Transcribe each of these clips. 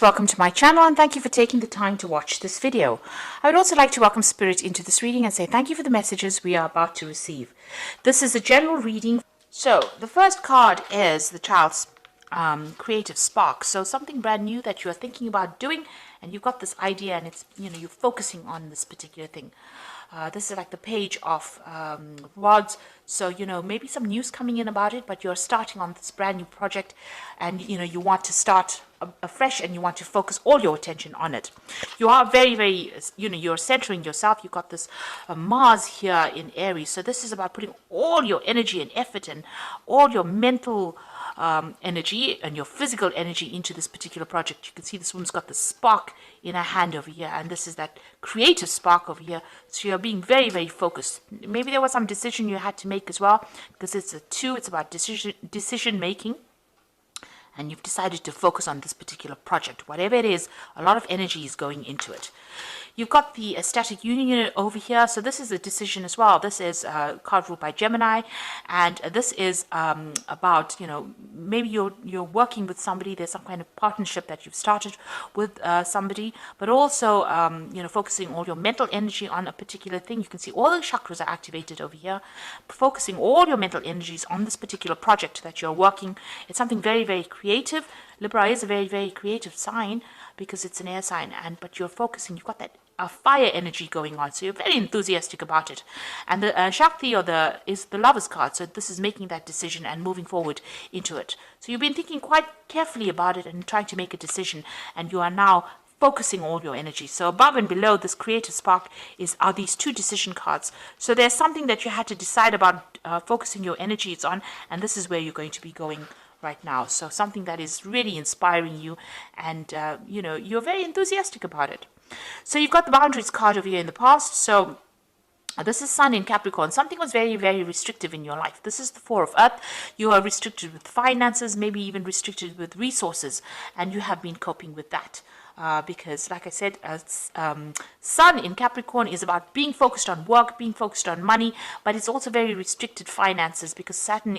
Welcome to my channel and thank you for taking the time to watch this video. I would also like to welcome Spirit into this reading and say thank you for the messages we are about to receive. This is a general reading. So the first card is the child's creative spark. So something brand new that you're thinking about doing and you've got this idea and it's, you're focusing on this particular thing. This is like the page of rods. So, maybe some news coming in about it, but you're starting on this brand new project and, you want to start afresh and you want to focus all your attention on it. You are very, very, you're centering yourself. You've got this Mars here in Aries. So this is about putting all your energy and effort and all your mental energy and your physical energy into this particular project. You can see this woman's got the spark in her hand over here, and this is that creative spark over here. So you're being very, very focused. Maybe there was some decision you had to make as well, because it's a 2. It's about decision making. And you've decided to focus on this particular project. Whatever it is, a lot of energy is going into it. You've got the static union over here. So this is a decision as well. This is a card ruled by Gemini. And this is about, maybe you're working with somebody. There's some kind of partnership that you've started with somebody. But also, focusing all your mental energy on a particular thing. You can see all the chakras are activated over here. Focusing all your mental energies on this particular project that you're working. It's something very, very creative. Libra is a very, very creative sign because it's an air sign, but you're focusing, you've got that fire energy going on, so you're very enthusiastic about it. And the Shakti is the Lover's card, so this is making that decision and moving forward into it. So you've been thinking quite carefully about it and trying to make a decision, and you are now focusing all your energy. So above and below this creative spark are these 2 decision cards. So there's something that you had to decide about focusing your energies on, and this is where you're going to be going right now. So something that is really inspiring you, and you're very enthusiastic about it. So you've got the boundaries card over here in the past. So this is Sun in Capricorn. Something was very, very restrictive in your life. This is the 4 of Earth. You are restricted with finances, maybe even restricted with resources, and you have been coping with that. Because, like I said, Sun in Capricorn is about being focused on work, being focused on money, but it's also very restricted finances because Saturn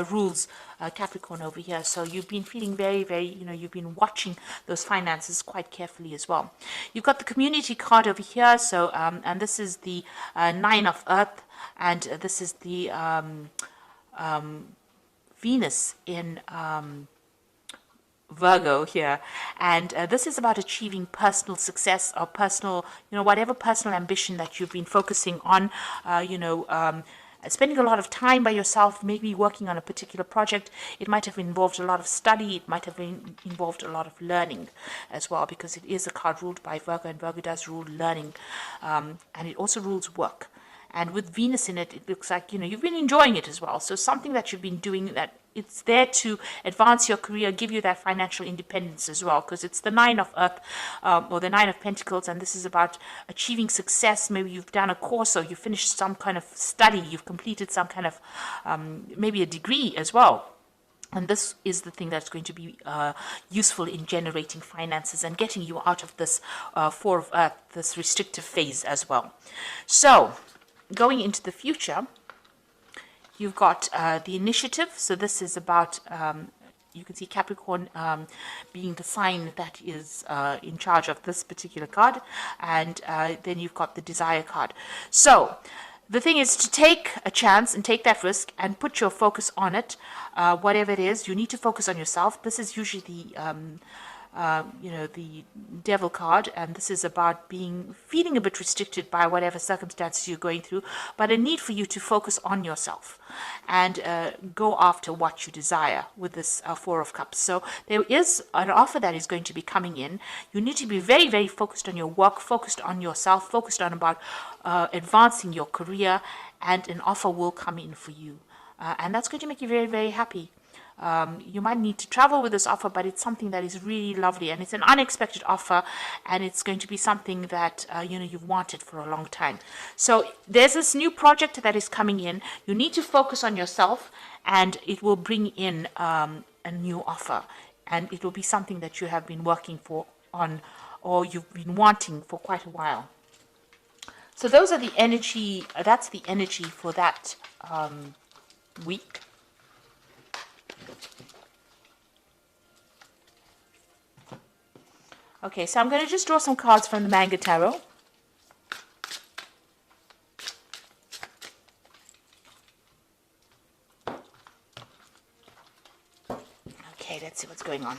rules Capricorn over here. So you've been feeling very, very, you've been watching those finances quite carefully as well. You've got the community card over here. So, and this is the 9 of Earth, and this is the Venus in Virgo here, and this is about achieving personal success or personal, whatever personal ambition that you've been focusing on, spending a lot of time by yourself, maybe working on a particular project. It might have involved a lot of study. It might have involved a lot of learning as well, because it is a card ruled by Virgo, and Virgo does rule learning, and it also rules work. And with Venus in it, it looks like, you've been enjoying it as well. So something that you've been doing that it's there to advance your career, give you that financial independence as well, because it's the 9 of Earth, or the 9 of Pentacles, and this is about achieving success. Maybe you've done a course or you finished some kind of study, you've completed some kind of, maybe a degree as well. And this is the thing that's going to be useful in generating finances and getting you out of this 4 of Earth, this restrictive phase as well. So, going into the future, you've got the initiative. So this is about, you can see Capricorn being the sign that is in charge of this particular card. And then you've got the desire card. So the thing is to take a chance and take that risk and put your focus on it. Whatever it is, you need to focus on yourself. This is usually the devil card, and this is about feeling a bit restricted by whatever circumstances you're going through, but a need for you to focus on yourself and go after what you desire with this 4 of Cups. So there is an offer that is going to be coming in. You need to be very, very focused on your work, focused on yourself, focused on about advancing your career, and an offer will come in for you. And that's going to make you very, very happy. You might need to travel with this offer, but it's something that is really lovely, and it's an unexpected offer, and it's going to be something that you've wanted for a long time. So there's this new project that is coming in. You need to focus on yourself, and it will bring in a new offer, and it will be something that you have been working on, or you've been wanting for quite a while. So those are the energy. That's the energy for that week. Okay, so I'm going to just draw some cards from the Manga Tarot. Okay, let's see what's going on.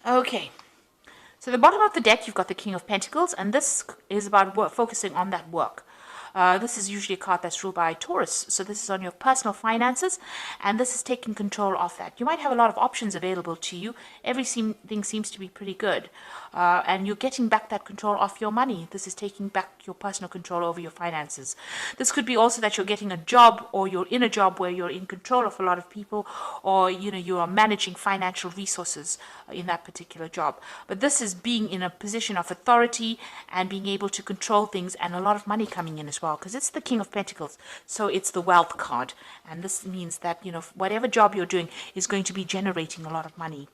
Okay, so the bottom of the deck, you've got the King of Pentacles, and this is about focusing on that work. This is usually a card that's ruled by Taurus, so this is on your personal finances, and this is taking control of that. You might have a lot of options available to you. Everything seems to be pretty good, and you're getting back that control of your money. This is taking back your personal control over your finances. This could be also that you're getting a job, or you're in a job where you're in control of a lot of people, or you are managing financial resources in that particular job. But this is being in a position of authority and being able to control things, and a lot of money coming in as well, because it's the King of Pentacles, so it's the wealth card, and this means that whatever job you're doing is going to be generating a lot of money.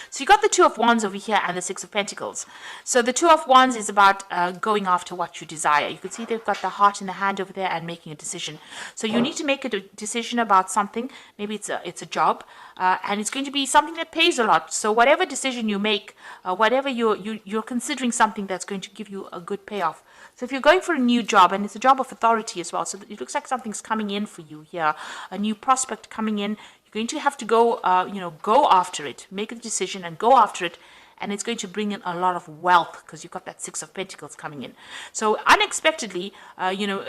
So you got the Two of Wands over here and the Six of Pentacles. So the Two of Wands is about going after what you desire. You can see they've got the heart in the hand over there and making a decision. So you need to make a decision about something. Maybe it's a job, and it's going to be something that pays a lot. So whatever decision you make, whatever you're considering something that's going to give you a good payoff. So if you're going for a new job, and it's a job of authority as well, so it looks like something's coming in for you here, a new prospect coming in. Going to have to go, go after it, make a decision and go after it, and it's going to bring in a lot of wealth because you've got that Six of Pentacles coming in. So unexpectedly,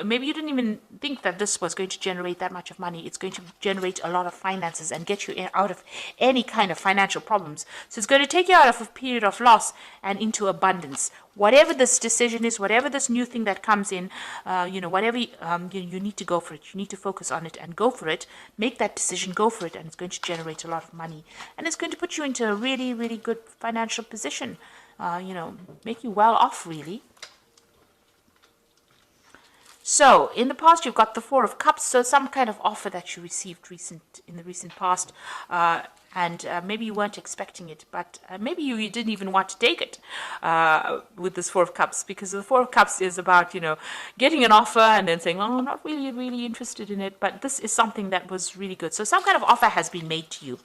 maybe you didn't even think that this was going to generate that much of money. It's going to generate a lot of finances and get you out of any kind of financial problems. So it's going to take you out of a period of loss and into abundance. Whatever this decision is, whatever this new thing that comes in, whatever you need to go for it. You need to focus on it and go for it. Make that decision, go for it, and it's going to generate a lot of money. And it's going to put you into a really, really good financial position, make you well off, really. So, in the past, you've got the Four of Cups, so some kind of offer that you received in the recent past, and maybe you weren't expecting it, but maybe you didn't even want to take it with this Four of Cups, because the Four of Cups is about, getting an offer and then saying, oh, I'm not really interested in it, but this is something that was really good. So some kind of offer has been made to you.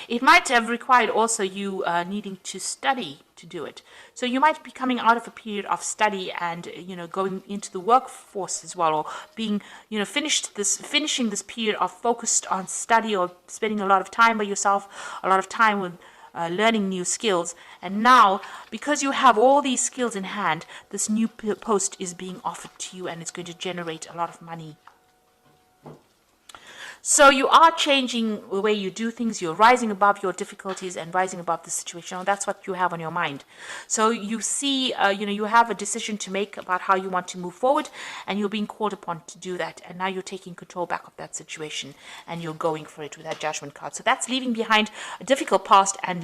It might have required also you needing to study to do it. So you might be coming out of a period of study and going into the workforce as well, or being finishing this period of focused on study, or spending a lot of time by yourself, a lot of time with learning new skills. And now, because you have all these skills in hand, this new post is being offered to you, and it's going to generate a lot of money. So you are changing the way you do things. You're rising above your difficulties and rising above the situation. And that's what you have on your mind. So you see, you have a decision to make about how you want to move forward, and you're being called upon to do that. And now you're taking control back of that situation, and you're going for it with that Judgment card. So that's leaving behind a difficult past and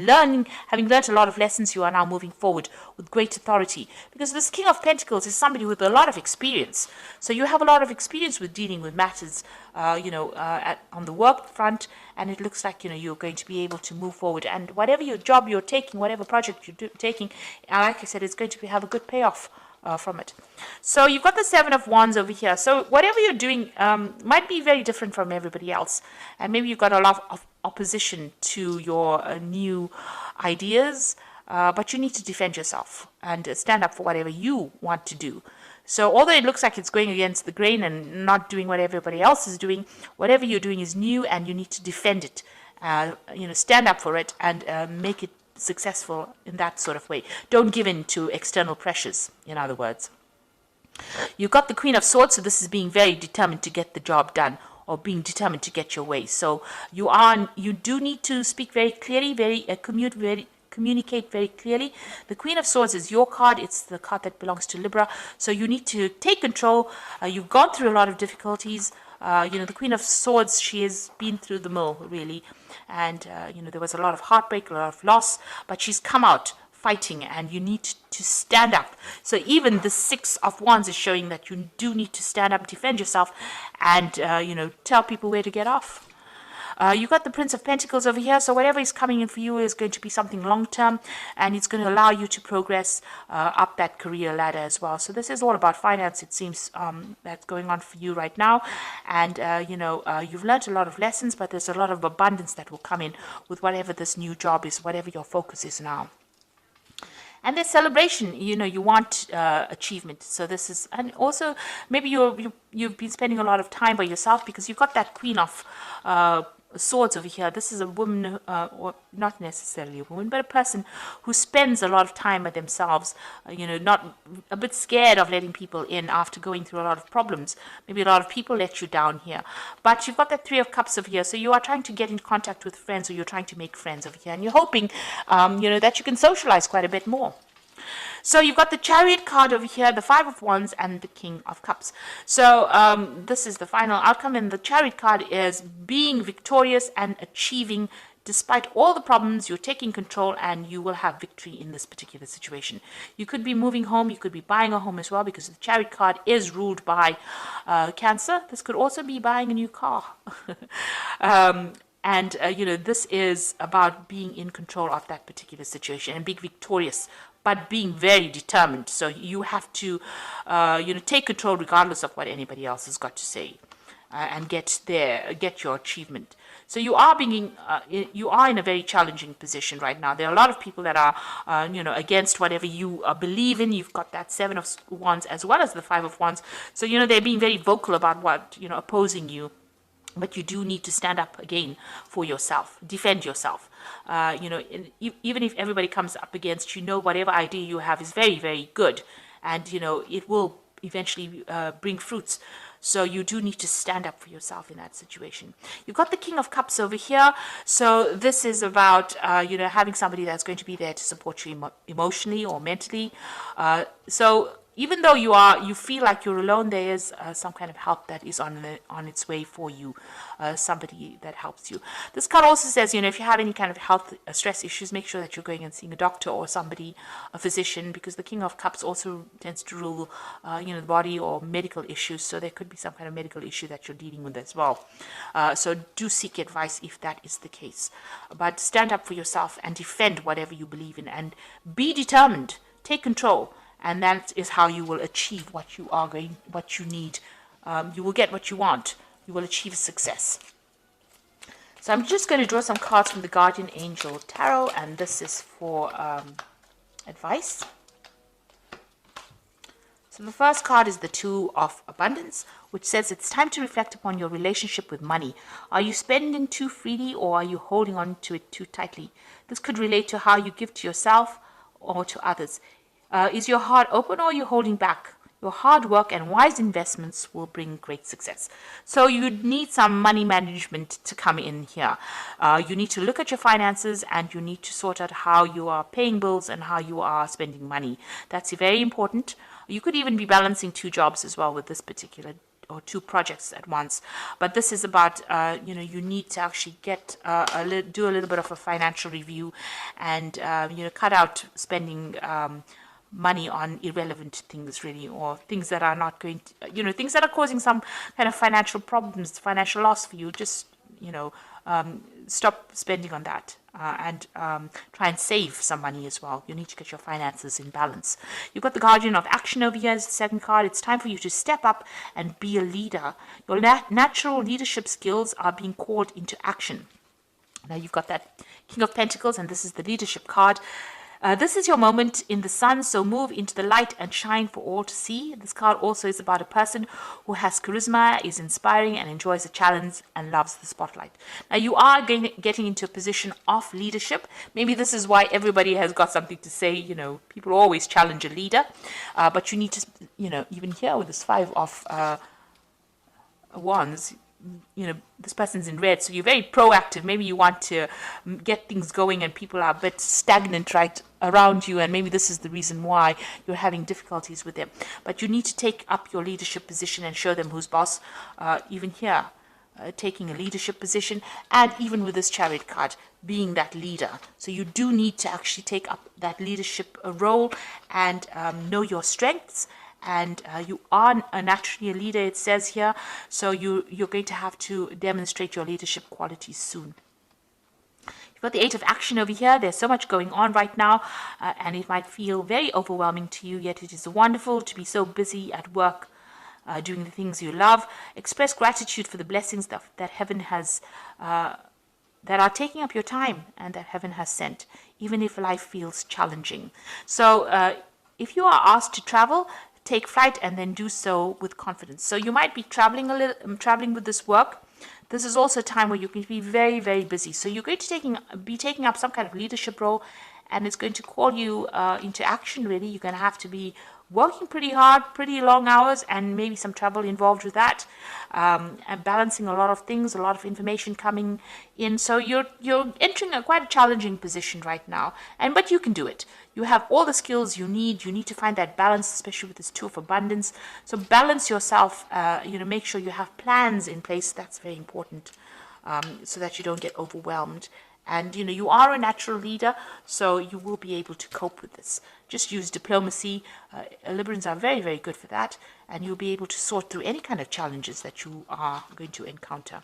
having learned a lot of lessons. You are now moving forward with great authority, because this King of Pentacles is somebody with a lot of experience. So you have a lot of experience with dealing with matters, on the work front, and it looks like you're going to be able to move forward, and whatever your job you're taking, whatever project you're taking, like I said, it's going to have a good payoff from it. So you've got the Seven of Wands over here. So whatever you're doing might be very different from everybody else, and maybe you've got a lot of opposition to your new ideas, but you need to defend yourself and stand up for whatever you want to do. So although it looks like it's going against the grain and not doing what everybody else is doing, whatever you're doing is new, and you need to defend it. Stand up for it and make it successful in that sort of way. Don't give in to external pressures, in other words. You've got the Queen of Swords, so this is being very determined to get the job done, or being determined to get your way. So you do need to speak very clearly, communicate very clearly. The Queen of Swords is your card. It's the card that belongs to Libra. So you need to take control. You've gone through a lot of difficulties. The Queen of Swords, she has been through the mill, really. And, there was a lot of heartbreak, a lot of loss, but she's come out fighting, and you need to stand up. So even the Six of Wands is showing that you do need to stand up, defend yourself, and, tell people where to get off. You got the Prince of Pentacles over here, so whatever is coming in for you is going to be something long-term, and it's going to allow you to progress up that career ladder as well. So this is all about finance, it seems, that's going on for you right now. And, you've learned a lot of lessons, but there's a lot of abundance that will come in with whatever this new job is, whatever your focus is now. And there's celebration, you want achievement. So this is, and also maybe you've been spending a lot of time by yourself because you've got that Queen of Swords over here. This is a woman, or not necessarily a woman, but a person who spends a lot of time by themselves, not a bit scared of letting people in after going through a lot of problems. Maybe a lot of people let you down here. But you've got that Three of Cups over here, so you are trying to get in contact with friends, or you're trying to make friends over here, and you're hoping, that you can socialize quite a bit more. So you've got the Chariot card over here, the Five of Wands, and the King of Cups. So this is the final outcome, and the Chariot card is being victorious and achieving. Despite all the problems, you're taking control and you will have victory in this particular situation. You could be moving home, you could be buying a home as well, because the Chariot card is ruled by Cancer. This could also be buying a new car. This is about being in control of that particular situation and being victorious, but being very determined. So you have to, take control regardless of what anybody else has got to say, and get your achievement. So you are in a very challenging position right now. There are a lot of people that are, against whatever you believe in. You've got that Seven of Wands as well as the Five of Wands. So, they're being very vocal about what, opposing you. But you do need to stand up again for yourself, defend yourself. Even if everybody comes up against you, whatever idea you have is very, very good. And, it will eventually bring fruits. So you do need to stand up for yourself in that situation. You've got the King of Cups over here. So this is about, having somebody that's going to be there to support you emotionally or mentally. So even though you feel like you're alone, there is some kind of help that is on its way for you, somebody that helps you. This card also says, if you have any kind of health stress issues, make sure that you're going and seeing a doctor or somebody, a physician, because the King of Cups also tends to rule, the body or medical issues. So there could be some kind of medical issue that you're dealing with as well. So do seek advice if that is the case. But stand up for yourself and defend whatever you believe in, and be determined. Take control. And that is how you will achieve what you need. You will get what you want. You will achieve success. So I'm just going to draw some cards from the Guardian Angel Tarot, and this is for advice. So the first card is the Two of Abundance, which says it's time to reflect upon your relationship with money. Are you spending too freely, or are you holding on to it too tightly? This could relate to how you give to yourself or to others. Is your heart open, or are you holding back? Your hard work and wise investments will bring great success. So you need some money management to come in here. You need to look at your finances, and you need to sort out how you are paying bills and how you are spending money. That's very important. You could even be balancing two jobs as well with this particular, or two projects at once. But this is about, you need to actually do a little bit of a financial review, and, cut out spending money on irrelevant things, really, or things that are not going to, things that are causing some kind of financial problems, financial loss for you. Just, stop spending on that, and try and save some money as well. You need to get your finances in balance. You've got the Guardian of Action over here as the second card. It's time for you to step up and be a leader. Your natural leadership skills are being called into action. Now you've got that King of Pentacles, and this is the leadership card. This is your moment in the sun, so move into the light and shine for all to see. This card also is about a person who has charisma, is inspiring, and enjoys a challenge and loves the spotlight. Now, you are getting into a position of leadership. Maybe this is why everybody has got something to say. People always challenge a leader. But you need to, even here with this Five of Wands, this person's in red, so you're very proactive. Maybe you want to get things going, and people are a bit stagnant right around you, and maybe this is the reason why you're having difficulties with them. But you need to take up your leadership position and show them who's boss. Even here, taking a leadership position, and even with this Chariot card, being that leader. So you do need to actually take up that leadership role, and know your strengths, and you are naturally a leader, it says here. So you're going to have to demonstrate your leadership qualities soon. You've got the 8 of action over here. There's so much going on right now, and it might feel very overwhelming to you, yet it is wonderful to be so busy at work, doing the things you love. Express gratitude for the blessings that heaven has, that are taking up your time and that heaven has sent, even if life feels challenging. So if you are asked to travel, take flight and then do so with confidence. So you might be traveling traveling with this work. This is also a time where you can be very, very busy. So you're going to be taking up some kind of leadership role, and it's going to call you into action, really. You're going to have to be working pretty hard, pretty long hours, and maybe some travel involved with that, and balancing a lot of things, a lot of information coming in. So you're entering quite a challenging position right now, but you can do it. You have all the skills you need. You need to find that balance, especially with this 2 of abundance. So balance yourself, make sure you have plans in place. That's very important, so that you don't get overwhelmed. And, you are a natural leader, so you will be able to cope with this. Just use diplomacy. Librans are very, very good for that. And you'll be able to sort through any kind of challenges that you are going to encounter.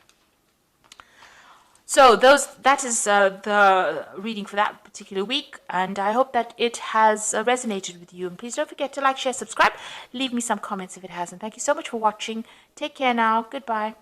So that is the reading for that particular week. And I hope that it has resonated with you. And please don't forget to like, share, subscribe. Leave me some comments if it hasn't. Thank you so much for watching. Take care now. Goodbye.